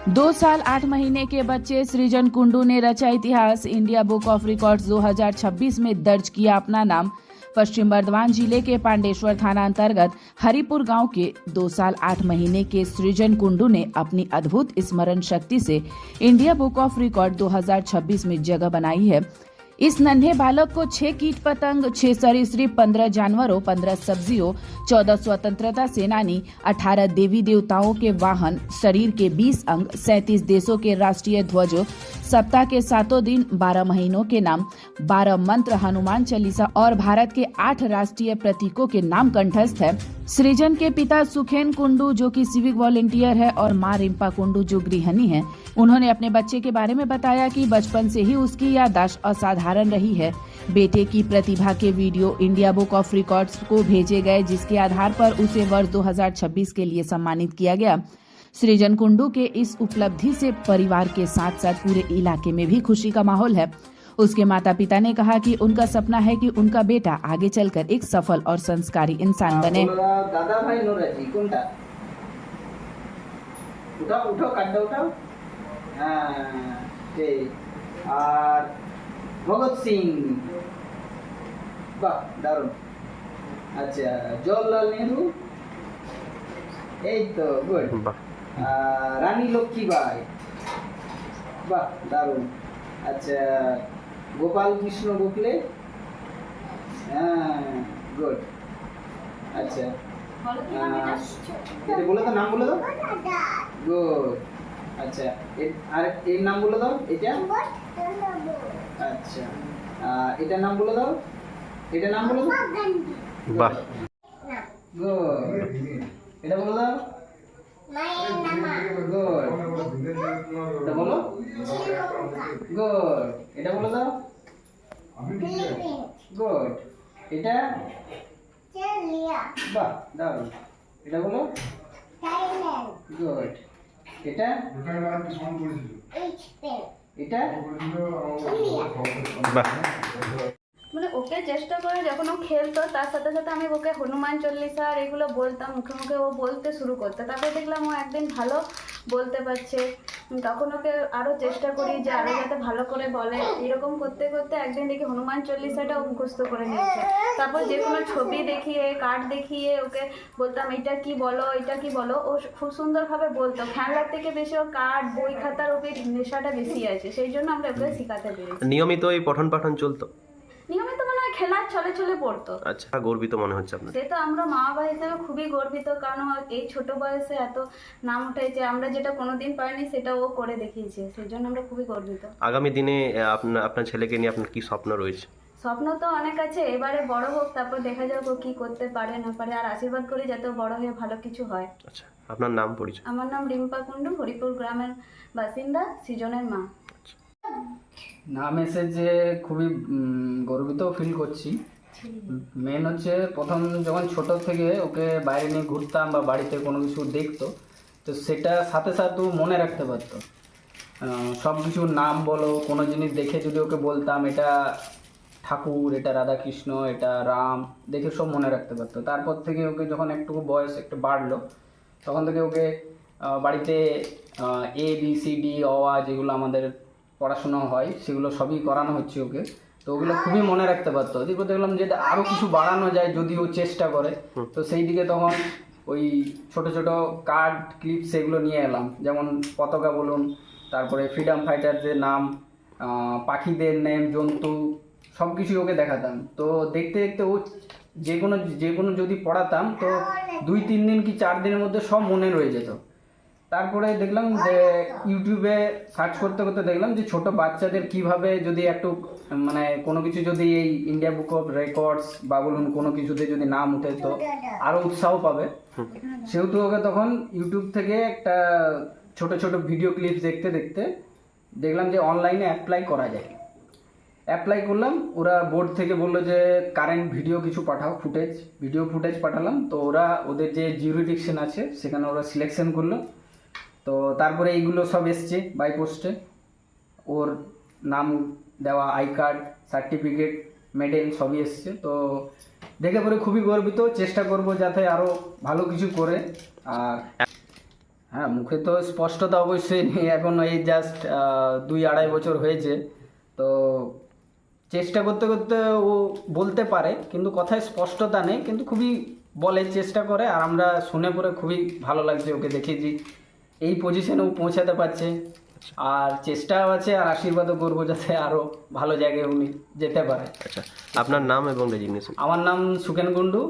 2 साल 8 महीने के बच्चे सृजन कुंडू ने रचा इतिहास। इंडिया बुक ऑफ रिकॉर्ड्स 2026 में दर्ज किया अपना नाम। पश्चिम बर्धमान जिले के पांडेश्वर थाना अंतर्गत हरिपुर गांव के 2 साल 8 महीने के सृजन कुंडू ने अपनी अद्भुत स्मरण शक्ति से इंडिया बुक ऑफ रिकॉर्ड 2026 में जगह बनाई है। इस नन्हे बालक को 6 कीट पतंग, 6 सरीसृप, 15 जानवरों, 15 सब्जियों, 14 स्वतंत्रता सेनानी, 18 देवी देवताओं के वाहन, शरीर के 20 अंग, 37 देशों के राष्ट्रीय ध्वजों, सप्ताह के 7 दिन, 12 महीनों के नाम, 12 मंत्र, हनुमान चालीसा और भारत के 8 राष्ट्रीय प्रतीकों के नाम कंठस्थ है। सृजन के पिता सुखेन कुंडू जो कि सिविक वॉलंटियर है और मां रिम्पा कुंडू जो गृहिणी है, उन्होंने अपने बच्चे के बारे में बताया कि बचपन से ही उसकी याददाश्त असाधारण रही है। बेटे की प्रतिभा के video India book of records को भेजे गए, जिसके आधार पर उसे वर्ष 2026 के लिए सम्मानित किया गया। सृजन कुंडू के इस उपलब्धि से परिवार के साथ साथ पूरे इलाके में भी खुशी का माहौल है। उसके माता पिता ने कहा कि उनका सपना है कि उनका बेटा आगे चलकर एक सफल और संस्कारी इंसान बने। दादा भाई नोराजी कोनटा उठाओ उठाओ काट दो उठाओ ठीक और भगत सिंह वाह दारुण अच्छा जवाहरलाल नेहरू এই তো গুড রানী লক্ষ্মীবাই বাহ দারুণ আচ্ছা গোপাল কৃষ্ণ গোখলে গুড আচ্ছা এটা বলে তো নাম বলে দাও গুড আচ্ছা আর এর নাম বলে দাও এটা আচ্ছা এটার নাম বলে দাও এটার নাম বলে দাও বাহ গুড এটা বলে দাও গুড এটা বলো গুড এটা বলে দাও গুড এটা বাহ দারুণ এটা বলো গুড এটা এটা বাহ মানে ওকে চেষ্টা করে যখন ও খেলতো তার সাথে সাথে আমি ওকে হনুমান চল্লিশা আর এগুলো বলতাম, মুখে মুখে ও বলতে শুরু করতো। তারপরে দেখলাম ও একদিন ভালো বলতে পারছে, তখন ওকে আরও চেষ্টা করি যে আরও যাতে ভালো করে বলে। এরকম করতে করতে একদিন দেখি হনুমান চল্লিশাটা মুখস্থ করে নিচ্ছে। তারপর যে কোনো ছবি দেখিয়ে কার্ড দেখিয়ে ওকে বলতাম এটা কি বলো এটা কি বলো, ও খুব সুন্দরভাবে বলতো। খেলার থেকে বেশি ও কার্ড বই খাতার ওকে নেশাটা বেশি আছে, সেই জন্য আমরা ওকে শেখাতে পেরেছি। নিয়মিত এই পঠন পাঠন চলতো? নিয়মিত মনে হয় খেলার ছলে ছলে পড়তো। আচ্ছা, গর্বিত মনে হচ্ছে আপনার? সে তো আমরা মা বাবা হিসেবে খুবই গর্বিত, কারণ এই ছোট বয়সে এত নাম উঠেছে। আমরা যেটা কোনোদিন পাইনি সেটা ও করে দেখিয়েছে, সেই জন্য আমরা খুবই গর্বিত। আগামী দিনে আপনার ছেলেকে নিয়ে আপনার কি স্বপ্ন রয়েছে? স্বপ্ন তো অনেক আছে, এবারে বড় হোক, তারপর দেখা যাক ও কি করতে পারে না পারে। আর আশীর্বাদ করি যাতে বড় হয়ে ভালো কিছু হয়। আচ্ছা, আপনার নাম পরিচয়? আমার নাম রিম্পা কুন্ডু, হরিপুর গ্রামের বাসিন্দা, সৃজনের মা। নাম এসেছে, খুবই গর্বিত ফিল করছি। মেন হচ্ছে প্রথম যখন ছোট থেকে ওকে বাইরে নিয়ে ঘুরতাম বা বাড়িতে কোনো কিছু দেখতো, তো সেটা সাথে সাথে মনে রাখতে পারতো। সব কিছুর নাম বলো, কোনো জিনিস দেখে যদি ওকে বলতাম এটা ঠাকুর, এটা রাধাকৃষ্ণ, এটা রাম, দেখে সব মনে রাখতে পারতো। তারপর থেকে ওকে যখন একটু বয়স একটু বাড়লো, তখন থেকে ওকে বাড়িতে ABCD অ আ যেগুলো আমাদের পড়াশোনা হয় সেগুলো সবই করানো হচ্ছে ওকে। তো ওগুলো খুবই মনে রাখতে পারতো। এদিকে দেখলাম যে আরও কিছু বাড়ানো যায় যদি ও চেষ্টা করে, তো সেই দিকে তখন ওই ছোট ছোট কার্ড ক্লিপ সেগুলো নিয়ে এলাম। যেমন পতাকা বলুন, তারপরে ফ্রিডম ফাইটারদের নাম, পাখিদের নেম, জন্তু, সব কিছুই ওকে দেখাতাম। তো দেখতে দেখতে ও যে কোনো যদি পড়াতাম তো 2-3 দিন কি 4 দিনের মধ্যে সব মনে রয়ে যেত। তারপরে দেখলাম যে ইউটিউবে সার্চ করতে করতে দেখলাম যে ছোট বাচ্চাদের কিভাবে যদি একটু মানে কোনো কিছু যদি এই ইন্ডিয়া বুক অফ রেকর্ডস বা বলুন কোনো কিছুতে যদি নাম উঠে তো আরও উৎসাহ পাবে। সেহেতু ওকে তখন ইউটিউব থেকে একটা ছোট ছোট ভিডিও ক্লিপ দেখতে দেখতে দেখলাম যে অনলাইনে অ্যাপ্লাই করা যায়। অ্যাপ্লাই করলাম, ওরা বোর্ড থেকে বললো যে কারেন্ট ভিডিও কিছু পাঠাও, ভিডিও ফুটেজ পাঠালাম। তো ওরা ওদের যে জিউরিডিকশন আছে সেখানে ওরা সিলেকশন করলো। তো তারপরে এইগুলো সব এসছে বাই পোস্টে, ওর নাম দেওয়া, আই কার্ড, সার্টিফিকেট, মেডেল সবই এসছে। তো দেখে পরে খুবই গর্বিত। চেষ্টা করব যাতে আরও ভালো কিছু করে। আর হ্যাঁ, মুখে তো স্পষ্টতা অবশ্যই নেই, এখন এই জাস্ট 2-2.5 বছর হয়েছে। তো চেষ্টা করতে করতে ও বলতে পারে, কিন্তু কথায় স্পষ্টতা নেই, কিন্তু খুবই বলে, চেষ্টা করে। আর আমরা শুনে পরে খুবই ভালো লাগছে ওকে দেখে যে এই পজিশনেও পৌঁছাতে পারছে। আর চেষ্টাও আছে, আর আশীর্বাদও করবো যাতে আরও ভালো জায়গায় উনি যেতে পারে। আচ্ছা, আপনার নাম এবং রেজিগনেশন। আমার নাম সুকেন কুন্ডু।